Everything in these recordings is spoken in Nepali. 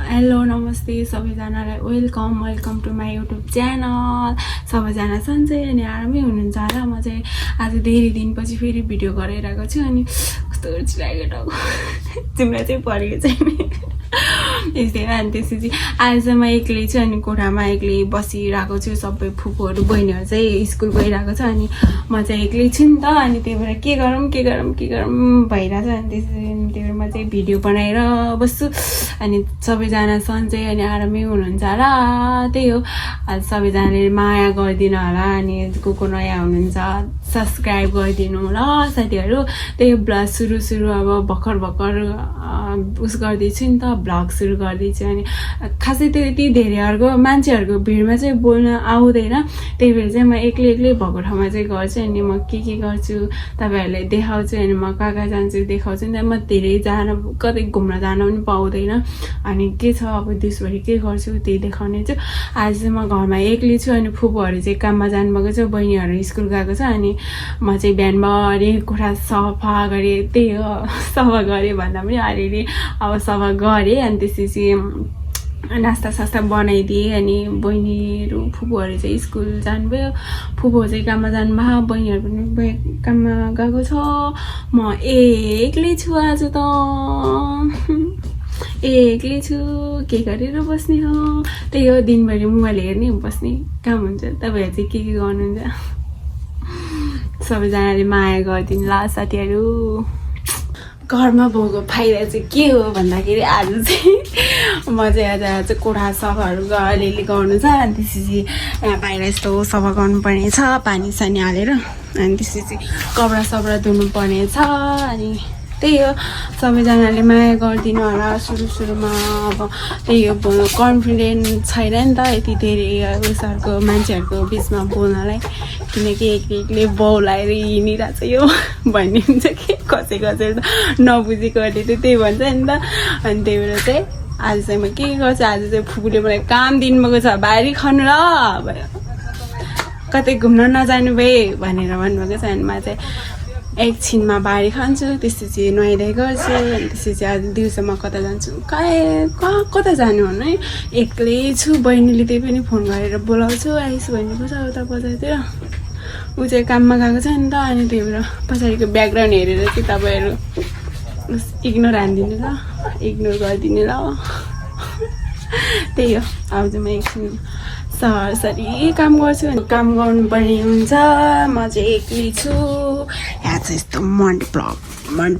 हेलो नमस्ते सबैजनालाई welcome to my YouTube channel. सबैजना सन्चै अनि आरामै हुनुहुन्छ होला। म चाहिँ आज धेरै दिनपछि फेरि भिडियो गरिरहेको छु अनि कस्तो चिलाएको तिमीलाई चाहिँ परेको छैन यस्तै अनि त्यसपछि आज चाहिँ म एक्लै छु अनि कोठामा एक्लै बसिरहेको छु। सबै फुपूहरू बहिनीहरू चाहिँ स्कुल गइरहेको छ अनि म चाहिँ एक्लै छु नि त। अनि त्यही भएर के गरौँ भइरहेछ। अनि त्यसरी त्यही भएर म चाहिँ भिडियो बनाएर बस्छु अनि सबैजना सन्चै अनि आरामै हुनुहुन्छ होला। त्यही हो, आज सबैजनाले माया गरिदिनु होला अनि को नयाँ हुनुहुन्छ सब्सक्राइब गरिदिनु ल साथीहरू। त्यही ब्लग सुरु अब भर्खर उस गर्दैछु नि त, भ्लग सुरु गर्दैछु अनि खासै त्यो यति धेरैहरूको मान्छेहरूको भिडमा चाहिँ बोल्न आउँदैन। त्यही भएर चाहिँ म एक्लै भएको ठाउँमा चाहिँ गर्छु अनि म के गर्छु तपाईँहरूलाई देखाउँछु अनि म कहाँ जान्छु देखाउँछु नि त। म धेरै कतै घुम्न जान पनि पाउँदैन अनि के छ अब देशभरि के गर्छु त्यही देखाउने छु। आज चाहिँ म घरमा एक्लै छु अनि फुपूहरू चाहिँ काममा जानुभएको छ, बहिनीहरू स्कुल गएको छ अनि म चाहिँ बिहानभरि कोठा सफा गरेँ। त्यही हो, सफा गरेँ भन्दा पनि अलिअलि अब सफा गरेँ अनि त्यसपछि नास्ता बनाइदिएँ अनि बहिनीहरू फुपूहरू चाहिँ स्कुल जानुभयो, फुपू चाहिँ काममा जानुभयो, बहिनीहरू पनि काममा गएको छ। म एक्लै छु आज त, एक्लै छु के गरेर बस्ने हो। त्यही हो, दिनभरि मोबाइल हेर्ने बस्ने काम हुन्छ। तपाईँहरू चाहिँ के गर्नुहुन्छ सबैजनाले माया गरिदिनु ल साथीहरू। घरमा भएको फाइदा चाहिँ के हो भन्दाखेरि आज चाहिँ म चाहिँ आज कोठा सफाहरू अलिअलि गर्नु छ अनि त्यसपछि यहाँ बाहिर यस्तो सफा गर्नुपर्ने छ पानी सानी हालेर अनि त्यसपछि कपडा धुनु पर्ने छ अनि त्यही हो। सबैजनाले माया गरिदिनु होला। सुरुमा अब त्यही हो, कन्फिडेन्ट छैन नि त यति धेरै उसहरूको मान्छेहरूको बिचमा बोल्नलाई, किनकि एक्लै बौलाएर हिँडिरहेको छ यो भन्ने हुन्छ कि कसै नबुझेकोहरूले त त्यही भन्छ नि त। अनि त्यही भएर चाहिँ आज चाहिँ म के गर्छु, आज चाहिँ फुपूले मलाई काम दिनुभएको छ बाहिरी खानु ल भयो, कतै घुम्न नजानु भए भनेर भन्नुभएको छ। अनि म चाहिँ एकछिनमा बाहिर खान्छु, त्यसपछि नुहाइधुवाइ गर्छु अनि त्यसपछि आज दिउँसो म कता जान्छु कता जानु भन्नु है, एक्लै छु। बहिनीले त्यही पनि फोन गरेर बोलाउँछु आइसु भन्नुपर्छ उता बजारतिर, ऊ चाहिँ काममा गएको छ नि त। अनि त्यही भएर पछाडिको ब्याकग्राउन्ड हेरेर चाहिँ तपाईँहरू इग्नोर हानिदिनु ल, इग्नोर गरिदिनु ल। त्यही हो, अब चाहिँ म एकछिन सरसरी काम गर्छु अनि काम गर्नुपर्ने हुन्छ। म चाहिँ एक्लै छु। यहाँ चाहिँ यस्तो मन्ट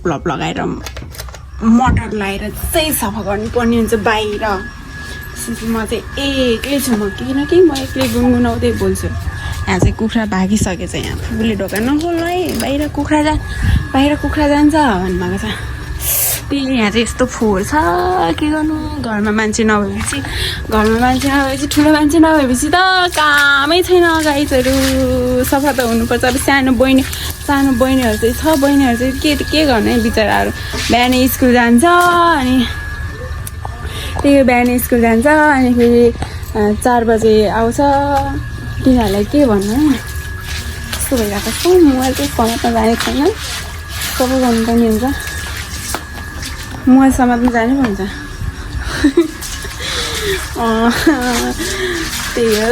ब्लक लगाएर मटर लगाएर चाहिँ सफा गर्नुपर्ने हुन्छ बाहिर। त्यसपछि म चाहिँ एक्लै छु, म किनकि म एक्लै गुनगुनाउँदै बोल्छु। यहाँ चाहिँ कुखुरा भागिसकेछ, यहाँ फुपूले ढोका नखोल्नु है बाहिर कुखुरा जान्छ भन्नुभएको छ। त्यही यहाँ चाहिँ यस्तो फोहोर छ के गर्नु, घरमा मान्छे नभएपछि ठुलो मान्छे नभएपछि त कामै छैन। गाइजहरू सफा त हुनुपर्छ। अब सानो बहिनीहरू चाहिँ छ, बहिनीहरू चाहिँ के गर्ने बिचराहरू बिहानै स्कुल जान्छ अनि त्यही बिहानै स्कुल जान्छ अनि फेरि 4 बजे आउँछ। तिनीहरूलाई के भन्नु यस्तो भइरहेको छ। मोबाइल चाहिँ समात्न जाने छैन, सबै गर्नुपर्ने हुन्छ, मोबाइल समात्न जाने पो हुन्छ। त्यही हो,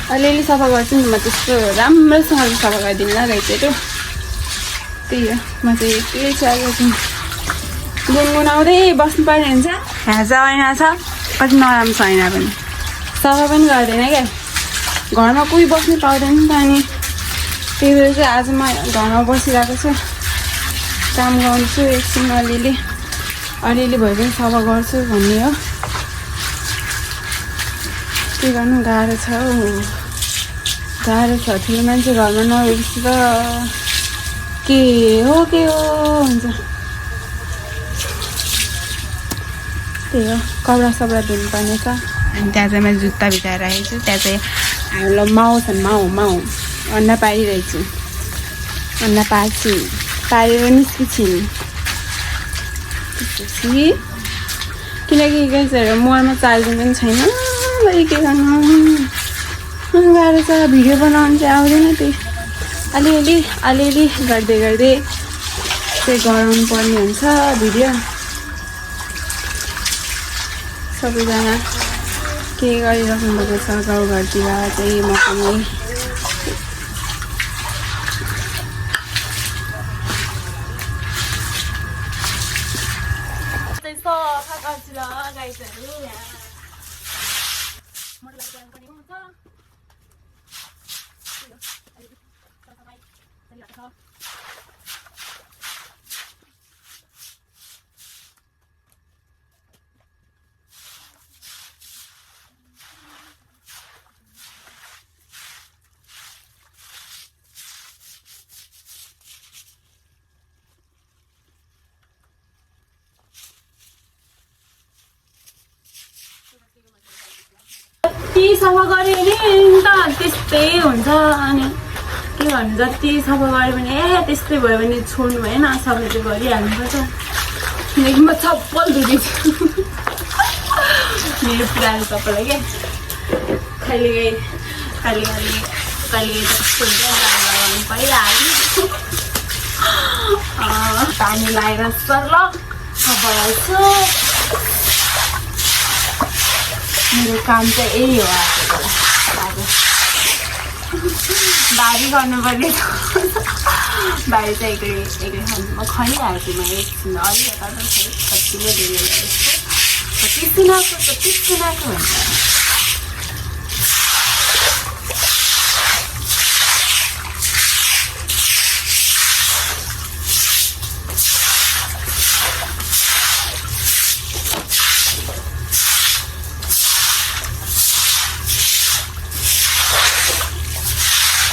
अलिअलि सफा गर्छु नि म, त्यस्तो राम्रोसँगले सफा गरिदिनु ल गाइजहरू। त्यही हो, म चाहिँ एक्लै छु आज चाहिँ गुनगुनाउँदै बस्नुपर्ने हुन्छ। यहाँ चाहिँ ऐना छ, कति नराम्रो छ ऐना पनि, सफा पनि गर्दैन क्या, घरमा कोही बस्नु पाउँदैन नि त। अनि त्यही भएर चाहिँ आज म घरमा बसिरहेको छु, काम गर्छु एकछिन अलिअलि भए पनि सफा गर्छु भन्ने हो। के गर्नु गाह्रो छ ठुलो मान्छे घरमा नभएपछि त के हो हुन्छ। त्यही हो, कपडा धुनुपर्ने छ अनि त्यहाँ चाहिँ मैले जुत्ता भिजाएर राखेको छु। त्यहाँ चाहिँ हामीलाई माउ छन्, माउ अन्डा पारिरहेको छु, अन्डा पारेर निस्किन्छन्। त्यसपछि किनकि गाइजहरू मोबाइलमा चार्जिङ पनि छैन, के गर्नु गाह्रो छ। भिडियो बनाउनु चाहिँ आउँदैन, त्यही अलिअलि गर्दै चाहिँ गराउनु पर्ने हुन्छ भिडियो। सबैजना के गरिराख्नु भएको छ गाउँघरतिर चाहिँ म पनि जति सफा गऱ्यो नि त त्यस्तै हुन्छ अनि के भन्नु जति सफा गऱ्यो भने त्यस्तै भयो भने छोड्नु भएन सबै चाहिँ गरिहाल्नुपर्छ किनकि म चप्पल धुँदैछु मेरो पुरानो चप्पल हो क्या कहिले कहिले कस्तो हुन्छ लगाउनु परिहाल्यो पानी लगाएर सर्ल सफा गर्छु मेरो काम चाहिँ यही हो आज बारी गर्नुपर्ने बारी चाहिँ एक्लै खानु म खनिहाल्छु म एकछिन अलि यता कतिले धेरै कति सुनाएको भन्छ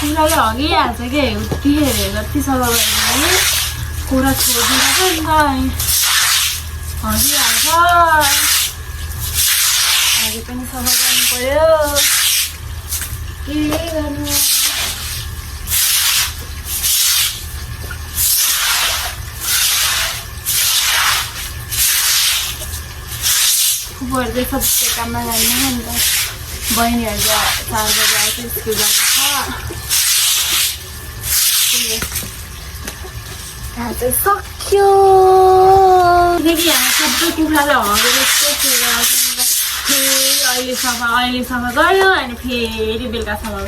कुराले हगिहाल्छ के उतिखेर जति सफा गऱ्यो भने कुरा छोडिदिन्छ नि त हगिहाल्छ अहिले पनि सफा गर्नु पर्यो के गर्नु फुपूहरू चाहिँ सबै काममा जाने नि त बहिनीहरू चाहिँ 4 बजी आएर स्कुल जान्छ सक्यो किनकि यहाँ सबै कुखुराले हगेर यस्तो फेरि अहिले सफा गऱ्यो अनि फेरि बेलुका सफा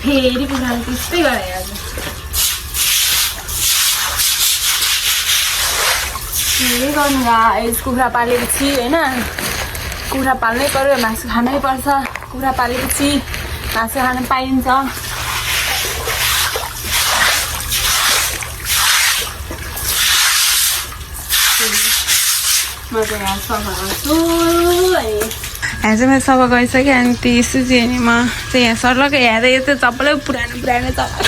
फेरि कुखुराले त्यस्तै गरे आज के गर्नु कुखुरा पालेपछि होइन कुखुरा पाल्नै पर्यो मासु खानै पर्छ कुखुरा पालेपछि मासु खान पाइन्छ म चाहिँ यहाँ सफा गर्छु यहाँ चाहिँ मैले सफा गरिसकेँ अनि त्यसपछि अनि म चाहिँ यहाँ सर्लकै हेर्दै यस्तो चप्पलै पुरानो चप्पल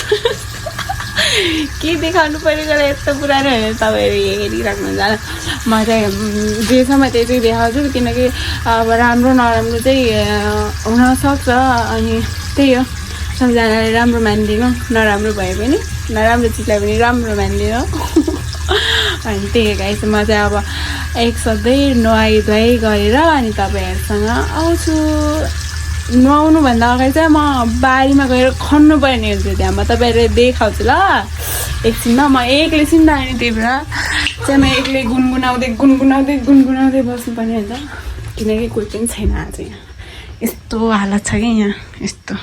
के देखाउनु परेको यस्तो पुरानो होइन तपाईँहरू हेरिराख्नुहुन्छ म चाहिँ जेसम्म त्यही चाहिँ देखाउँछु किनकि अब राम्रो नराम्रो चाहिँ हुनसक्छ अनि त्यही हो सबैजनाले राम्रो मानिदिनु नराम्रो भए पनि नराम्रो चिजलाई पनि राम्रो मानिदिनु अनि त्यही गाइस म चाहिँ अब एक सधैँ नुहाई धुवाई गरेर अनि तपाईँहरूसँग आउँछु नुहाउनुभन्दा अगाडि चाहिँ म बारीमा गएर खन्नु पर्ने हुन्छ त्यहाँ म तपाईँहरूले देखाउँछु ल एकछिनमा म एक्लै छिन् त अनि त्यही भएर चाहिँ म एक्लै गुनगुनाउँदै बस्नुपर्ने हुन्छ किनकि कोही पनि छैन आज यहाँ यस्तो हालत छ कि यहाँ यस्तो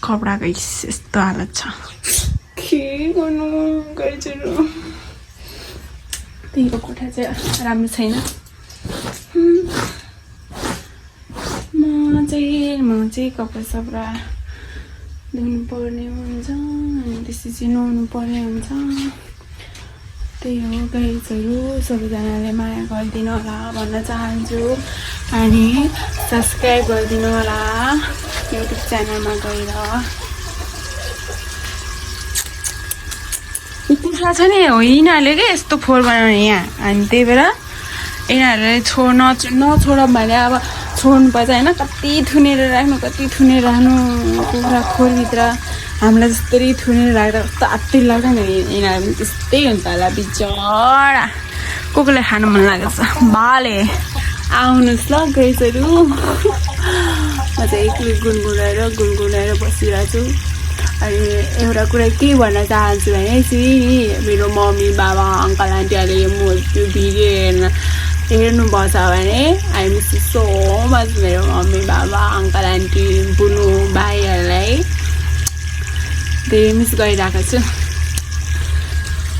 कपडाको यस्तो हालत छ के गर्नु गरिदिनु त्यहीको कोठा चाहिँ राम्रो छैन म चाहिँ कपडा सपडा धुनु पर्ने हुन्छ अनि त्यसपछि नुहाउनु पर्ने हुन्छ त्यही हो गाइजहरू सबैजनाले माया गरिदिनु होला भन्न चाहन्छु अनि सब्सक्राइब गरिदिनु होला युट्युब च्यानलमा गएर कुखुरा छ नि हो यिनीहरूले के यस्तो फोहोर बनाउने यहाँ अनि त्यही भएर यिनीहरूले नछोड भने अब छोड्नुपर्छ होइन कति थुनेर राख्नु कुखुरा खोरभित्र हामीलाई जस्तै थुनेर राख्दा कस्तो आत्तिल लाग्छ नि यिनीहरू पनि त्यस्तै हुन्छ होला बिचरा कोले खानु मन लागेको छ भाले आउनुहोस् ल गाइजहरू म चाहिँ एक्लै गुनगुनाएर बसिरहेको छु अनि एउटा कुरा के भन्न चाहन्छु भने नि मेरो मम्मी बाबा अङ्कल आन्टीहरूले म त्यो भिडियो हेर्न हेर्नुभएछ भने I miss you so much मेरो मम्मी बाबा अङ्कल आन्टी बुनु भाइहरूलाई धेरै मिस गरिरहेको छु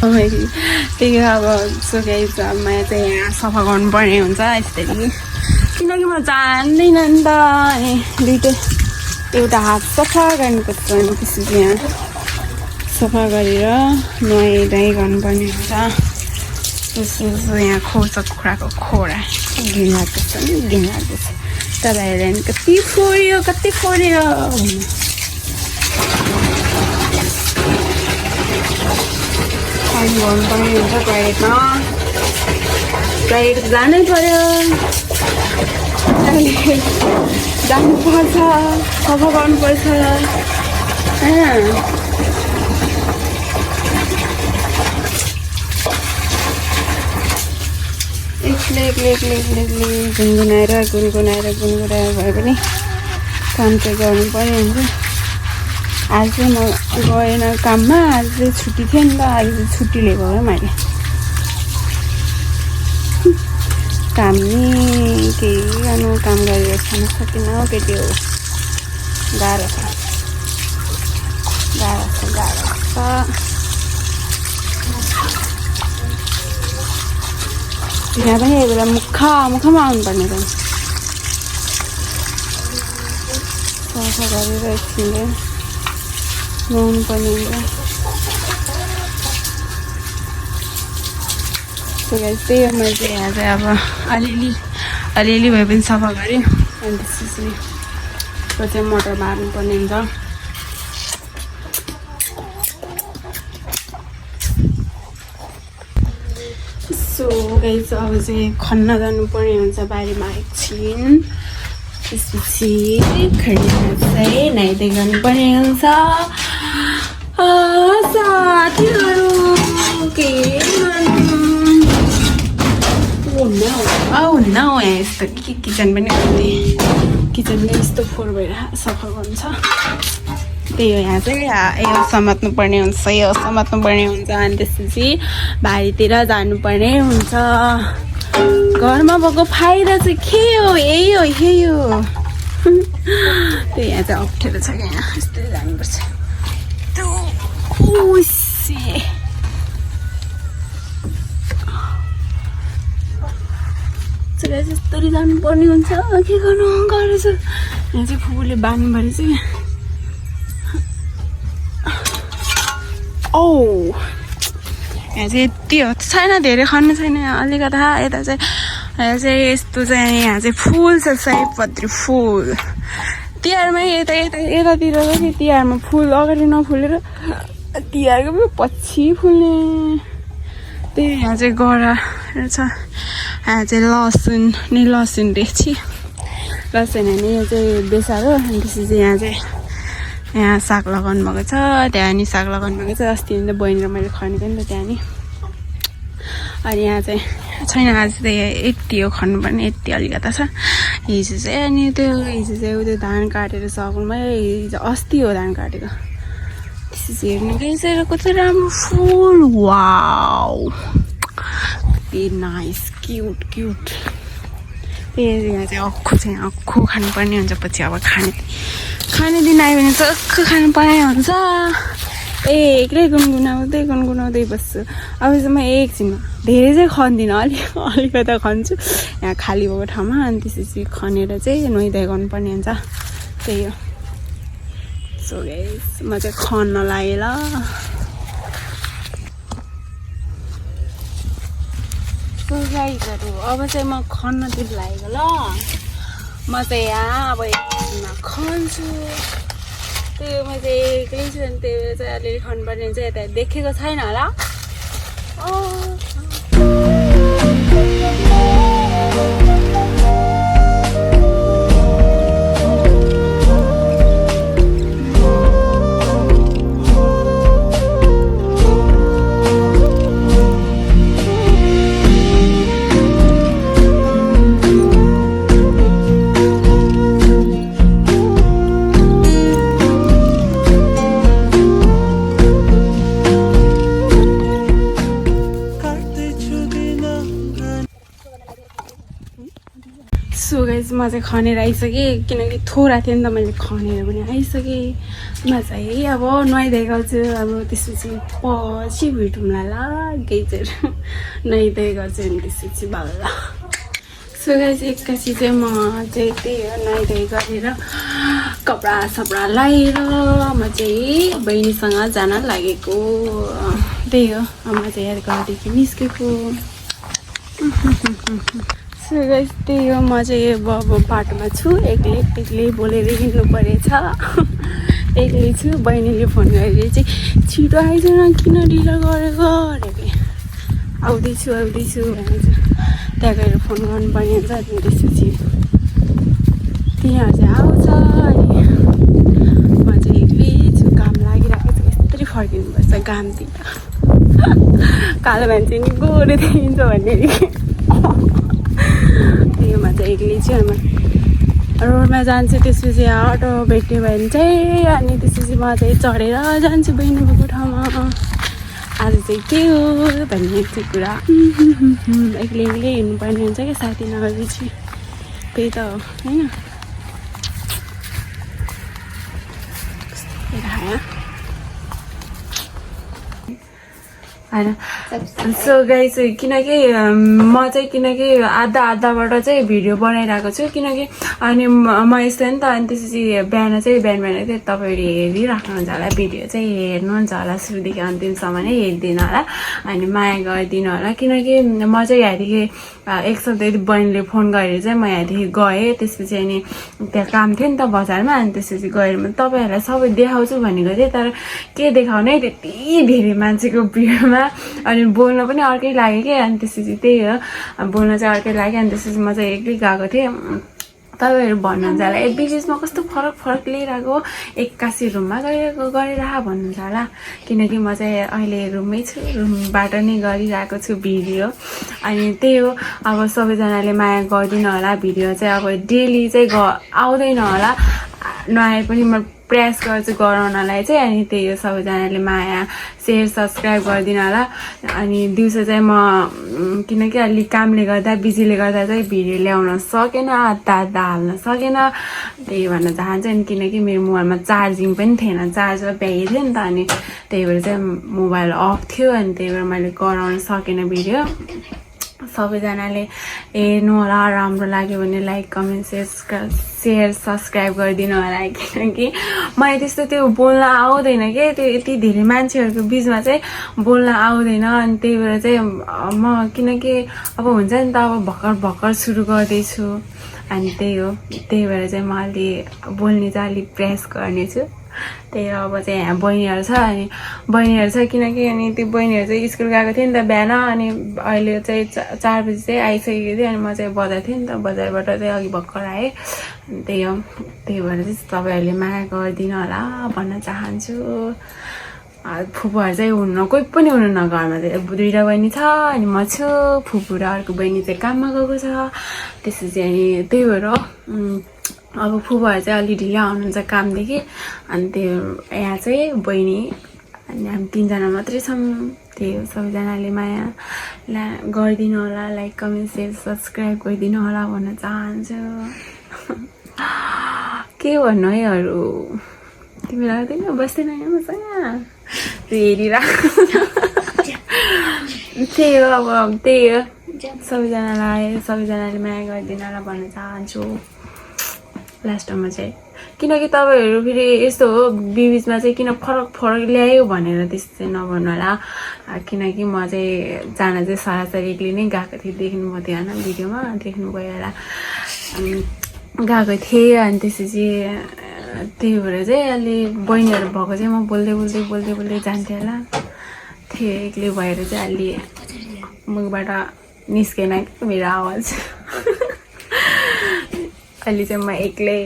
त्यही अब सो गाइस मैले चाहिँ यहाँ सफा गर्नुपर्ने हुन्छ यसरी किनकि म जान्दैन नि त अनि दुइटै एउटा हात सफा गर्नुपर्छ अनि त्यसपछि यहाँ सफा गरेर नुहाइ गर्नुपर्ने हुन्छ त्यसपछि यहाँ खोर्छ कुखुराको खोरा घिन लाग्दैछ नि घिन लाग्दैछ तपाईँहरूले नि कति फोड्यो काम गर्नुपर्ने हुन्छ प्राइभेटमा प्राइभेट जानै पर्यो जानुपर्छ सफा गर्नुपर्छ होइन एक्लै गुनगुनाएर भए पनि काम चाहिँ गर्नुपर्ने हुन्छ आज चाहिँ म गएन काममा आज चाहिँ छुट्टी थियो नि त आज चाहिँ छुट्टी लिएको हो मैले काम नि केही गर्नु काम गरेर खान सकिनँ केटी हो गाह्रो छ यहाँ पनि एक बेला मुखमा आउनुपर्ने त सफा गरेर एकछिनले नुहाउनु पर्ने हुन्छ त्यही हो मैले चाहिँ यहाँ चाहिँ अब अलिअलि भए पनि सफा गरेँ अनि त्यसपछि त्यो चाहिँ मोटर मार्नुपर्ने हुन्छ सो गाइस अब चाहिँ खन्न जानुपर्ने हुन्छ बारीमा एकछिन त्यसपछि खैरीमा चाहिँ नुहाइदै गर्नुपर्ने हुन्छ साथीहरू के गर्नु हुन्न यहाँ यस्तो किचन पनि यस्तो फोहोर भएर सफा गर्नु छ त्यही हो यहाँ चाहिँ यो समात्नुपर्ने हुन्छ अनि त्यसपछि बारीतिर जानुपर्ने हुन्छ घरमा भएको फाइदा चाहिँ के हो यही हो त्यही यहाँ चाहिँ अप्ठ्यारो छ क्या यहाँ यस्तै जानुपर्छ यस्तरी जानुपर्ने हुन्छ के गर्नु गाह्रो छ यहाँ चाहिँ फुपूले बाँध्नु भरे चाहिँ यहाँ चाहिँ यति हो छैन धेरै खन्नु छैन अलिकता यता चाहिँ यस्तो चाहिँ यहाँ चाहिँ फुल छ सयपत्री फुल तिहारमा यतातिर चाहिँ तिहारमा फुल अगाडि नफुलेर तिहारको पनि पछि फुल्ने त्यही यहाँ चाहिँ गरा छ यहाँ चाहिँ लसुन रेखी लसुन होइन यो चाहिँ बेसारो अनि त्यसपछि यहाँ साग लगाउनु भएको छ त्यहाँ नि साग लगाउनु भएको छ अस्ति नि त बहिनी र मैले खनेको नि त त्यहाँ नि अनि यहाँ चाहिँ छैन आज चाहिँ यति हो खन्नुपर्ने यति अलिकता छ हिजो चाहिँ अनि त्यो धान काटेर सकुलमै हिजो अस्ति हो धान काटेको त्यसपछि हेर्नु गइसकेर कति राम्रो फुल वाउ कति नाइस क्युट त्यही यहाँ चाहिँ अक्खु खानुपर्ने हुन्छ पछि अब खाने दिन आयो भने चाहिँ अक्खु खानुपर्ने हुन्छ एक्लै गुनगुनाउँदै बस्छु अब चाहिँ म एकछिनमा धेरै चाहिँ खन्दिनँ अलिकता खन्छु यहाँ खाली भएको ठाउँमा अनि त्यसपछि खनेर चाहिँ नुहाइधुवाइ गर्नुपर्ने हुन्छ त्यही हो सो गाइस म चाहिँ खन्न लागेँ ल सो गाइसहरू अब चाहिँ म खन्नतिर लागेको ल म चाहिँ यहाँ अब एकछिनमा खन्छु त्यो म चाहिँ एक्लै छु अनि त्यो चाहिँ अलिअलि खन्नुपर्ने चाहिँ यता देखेको छैन होला सो गाइस म चाहिँ खनेर आइसकेँ किनकि थोरा थियो नि त मैले खनेर पनि आइसकेँ म चाहिँ अब नुहाइदिएको छु अब त्यसपछि पछि भेटौँला ल गेजर नुहाइदिएको छु अनि त्यसपछि बल्ल सो गाइस एकैछिन चाहिँ म चाहिँ त्यही हो नुहाइधुवाइ गरेर कपडा सपडा लगाएर म चाहिँ बहिनीसँग जान लागेको त्यही हो म चाहिँ यहाँ घरदेखि निस्केको सो गाइस त्यही हो म चाहिँ अब बाटोमा छु एक्लै बोलेर हिँड्नु परेछ एक्लै छु बहिनीले फोन गरेर चाहिँ छिटो आइज न किन ढिलो गरेको अरे आउँदैछु भनेर त्यहाँ गएर फोन गर्नुपर्ने हुन्छ अनि त्यसपछि तिनीहरू चाहिँ आउँछ अनि म चाहिँ एक्लै छु काम लागिरहेको छ यस्तरी फर्किनुपर्छ घामतिर कालो मान्छे नि गोरो देखिन्छ भन्ने त्योमा चाहिँ एक्लै छु अनि रोडमा जान्छु त्यसपछि अटो भेट्यो भने चाहिँ अनि त्यसपछि म चाहिँ चढेर जान्छु बहिनी भएको ठाउँमा आज चाहिँ के हो भन्ने चाहिँ कुरा एक्लै हिँड्नुपर्ने हुन्छ क्या साथी नभएपछि त्यही त हो होइन होइन सो गाइस किनकि म चाहिँ किनकि आधाबाट चाहिँ भिडियो बनाइरहेको छु किनकि अनि म यस्तो नि त अनि त्यसपछि बिहान चाहिँ तपाईँहरू हेरिराख्नुहुन्छ होला भिडियो चाहिँ हेर्नुहुन्छ होला सुरुदेखि अन्तिमसम्म नै हेरिदिनु होला अनि माया गरिदिनु होला किनकि म चाहिँ यहाँदेखि एक सप्ताह बहिनीले फोन गरेर चाहिँ म यहाँदेखि गएँ त्यसपछि अनि त्यहाँ काम थियो नि त बजारमा अनि त्यसपछि गएर म तपाईँहरूलाई सबै देखाउँछु भनेको थिएँ तर के देखाउने त्यति धेरै मान्छेको भिडमा अनि बोल्न पनि अर्कै लाग्यो कि अनि त्यसपछि त्यही हो बोल्न चाहिँ अर्कै लाग्यो अनि त्यसपछि म चाहिँ एक्लै गएको थिएँ तपाईँहरू भन्नुहुन्छ होला ए बिचमा कस्तो फरक लिइरहेको एक्कासी रुममा गरेर भन्नुहुन्छ होला किनकि म चाहिँ अहिले रुममै छु रुमबाट नै गरिरहेको छु भिडियो अनि त्यही हो अब सबैजनाले माया गरिदिनु होला भिडियो चाहिँ अब डेली चाहिँ आउँदैन होला नआए पनि म प्रयास गर्छु गराउनलाई चाहिँ अनि त्यही हो सबैजनाले माया सेयर सब्सक्राइब गरिदिनु होला अनि दिउँसो चाहिँ म किनकि अलिक कामले गर्दा बिजीले गर्दा चाहिँ भिडियो ल्याउन सकेन आधा हाल्न सकेन त्यही भन्न चाहन्छु अनि किनकि मेरो मोबाइलमा चार्जिङ पनि थिएन चार्जर भ्याएको थियो नि त अनि त्यही भएर चाहिँ मोबाइल अफ थियो अनि त्यही भएर मैले गराउन सकेन भिडियो सबैजनाले हेर्नु होला राम्रो लाग्यो भने लाइक कमेन्ट सेयर सब्सक्राइब गरिदिनु होला किनकि मलाई त्यस्तो त्यो बोल्न आउँदैन के त्यो यति धेरै मान्छेहरूको बिचमा चाहिँ बोल्न आउँदैन अनि त्यही भएर चाहिँ म किनकि अब हुन्छ नि त अब भर्खर सुरु गर्दैछु अनि त्यही भएर चाहिँ म अलि बोल्ने चाहिँ अलिक प्रयास गर्नेछु त्यही अब चाहिँ यहाँ बहिनीहरू छ अनि बहिनीहरू छ किनकि अनि त्यो बहिनीहरू चाहिँ स्कुल गएको थियो नि त बिहान अनि अहिले चाहिँ 4 बजी चाहिँ आइसकेको थियो अनि म चाहिँ बजार थिएँ नि त बजारबाट चाहिँ अघि भर्खर आएँ त्यही हो त्यही भएर चाहिँ तपाईँहरूले माया गरिदिनु होला भन्न चाहन्छु फुपूहरू चाहिँ हुन्न कोही पनि हुनुहुन्न घरमा चाहिँ 2टा बहिनी छ अनि म छु फुपू र अर्को बहिनी चाहिँ काममा गएको छ त्यसपछि अनि त्यही भएर अब फुपूहरू चाहिँ अलि ढिलो आउनुहुन्छ कामदेखि अनि त्यो यहाँ चाहिँ बहिनी अनि हामी 3जना मात्रै छौँ त्यही हो सबैजनाले माया गरिदिनु होला लाइक कमेन्ट सेयर सब्सक्राइब गरिदिनु होला भन्न चाहन्छु के भन्नु है अरू तिमी लाग्दैन बस्दैन मसँग हेरिरहेको त्यही हो अब त्यही हो सबैजनाले माया गरिदिनु होला भन्न चाहन्छु लास्टमा चाहिँ किनकि तपाईँहरू फेरि यस्तो हो बिचमा चाहिँ किन फरक ल्यायो भनेर त्यस्तो चाहिँ नभन्नु होला किनकि म चाहिँ जान चाहिँ सरासरी एक्लै नै गएको थिएँ देख्नुभयो थियो होइन भिडियोमा देख्नुभयो होला गएको थिएँ अनि त्यसपछि त्यही भएर चाहिँ अलि बहिनीहरू भएको चाहिँ म बोल्दै जान्थेँ होला थिएँ एक्लै भएर चाहिँ अलि मुखबाट निस्केन मेरो आवाज अहिले चाहिँ म एक्लै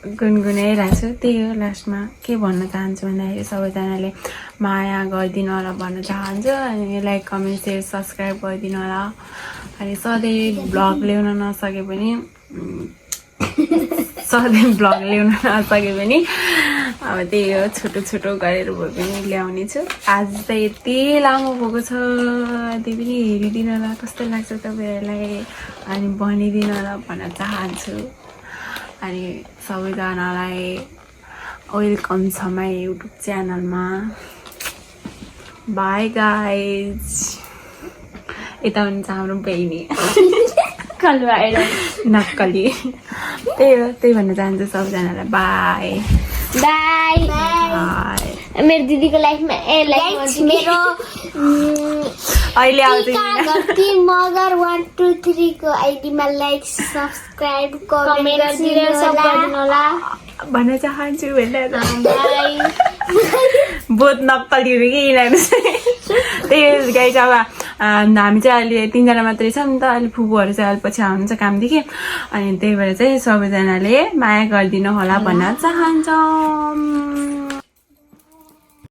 गुनगुनाइरहेको छु त्यही हो लास्टमा के भन्न चाहन्छु भन्दाखेरि सबैजनाले माया गरिदिनु होला भन्न चाहन्छु अनि लाइक कमेन्ट सेयर सब्सक्राइब गरिदिनु होला अनि सधैँ भ्लग ल्याउन नसके पनि अब त्यही हो छोटो छोटो गरेर भए पनि ल्याउने छु आज त यति लामो भएको छ त्यही पनि हेरिदिन होला कस्तो लाग्छ तपाईँहरूलाई अनि भनिदिन होला भन्न चाहन्छु अनि सबैजनालाई वेलकम छ माई युट्युब च्यानलमा बाई गाइज यता हुन्छ हाम्रो बहिनी नक्कली त्यही भन्न चाहन्छु सबैजनालाई बाई बाई मेरो दिदीको लाइफमा मेरो अहिले आउँछ मगर 1 2 3 को आइडीमा लाइक सब्स्क्राइब कमेन्ट गरिदिनु होला भन्न चाहन्छु बहुत नक्कलीहरू कि यिनीहरू त्यही गाइज अब हामी चाहिँ अहिले 3 जना मात्रै छ नि त अहिले फुपूहरू चाहिँ अहिले पछि आउनुहुन्छ कामदेखि अनि त्यही भएर चाहिँ सबैजनाले माया गरिदिनु होला भन्न चाहन्छौँ